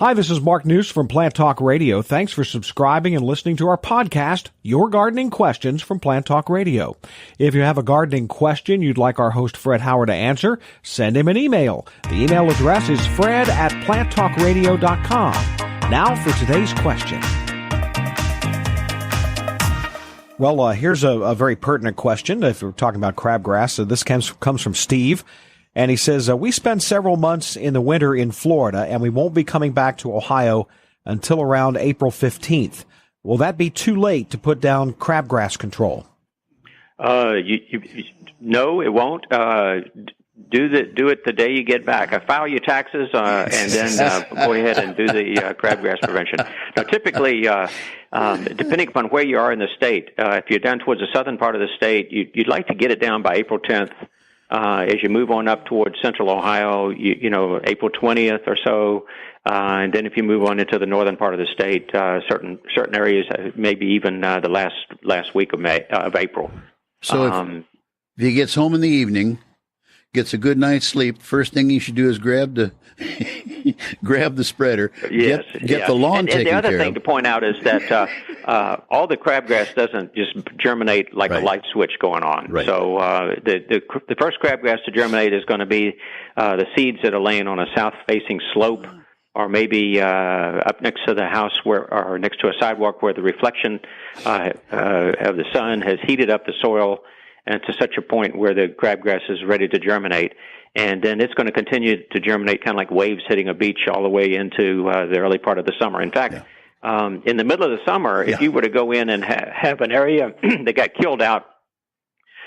Hi, this is Mark News from Plant Talk Radio. Thanks for subscribing and listening to our podcast, Your Gardening Questions from Plant Talk Radio. If you have a gardening question you'd like our host Fred Howard to answer, send him an email. The email address is fred@planttalkradio.com. Now for today's question. Well, here's a very pertinent question if we're talking about crabgrass. So this comes from Steve. And he says, we spend several months in the winter in Florida, and we won't be coming back to Ohio until around April 15th. Will that be too late to put down crabgrass control? No, it won't. Do it the day you get back. File your taxes, and then go ahead and do the crabgrass prevention. Now, typically, depending upon where you are in the state, if you're down towards the southern part of the state, you'd like to get it down by April 10th. As you move on up towards central Ohio, you know, April 20th or so, and then if you move on into the northern part of the state, certain areas, maybe even the last week of April. So if he gets home in the evening, gets a good night's sleep, first thing he should do is grab the spreader, yes, get the lawn taken care of. And the other thing to point out is that all the crabgrass doesn't just germinate like a light switch going on. Right. So the first crabgrass to germinate is going to be the seeds that are laying on a south-facing slope, or maybe up next to the house or next to a sidewalk where the reflection of the sun has heated up the soil and to such a point where the crabgrass is ready to germinate. And then it's going to continue to germinate kind of like waves hitting a beach all the way into the early part of the summer. In fact, in the middle of the summer, if you were to go in and have an area that got killed out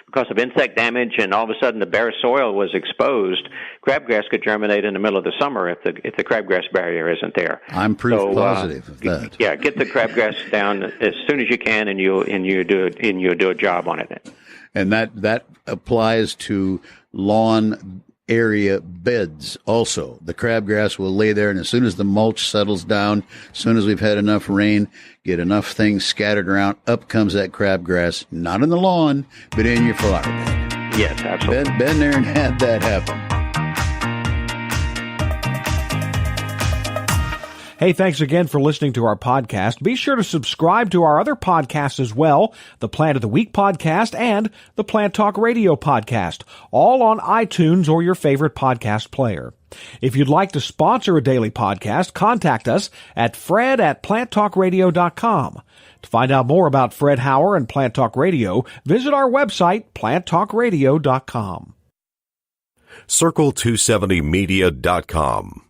because of insect damage and all of a sudden the bare soil was exposed, crabgrass could germinate in the middle of the summer if the crabgrass barrier isn't there. I'm proof positive of that. Yeah, get the crabgrass down as soon as you can, and you'll do a job on it. And that applies to lawn area beds also. The crabgrass will lay there, and as soon as the mulch settles down, as soon as we've had enough rain, get enough things scattered around, up comes that crabgrass, not in the lawn, but in your flower bed. Yes, absolutely. Been there and had that happen. Hey, thanks again for listening to our podcast. Be sure to subscribe to our other podcasts as well, the Plant of the Week podcast and the Plant Talk Radio podcast, all on iTunes or your favorite podcast player. If you'd like to sponsor a daily podcast, contact us at fred@planttalkradio.com. To find out more about Fred Howard and Plant Talk Radio, visit our website, planttalkradio.com. Circle270media.com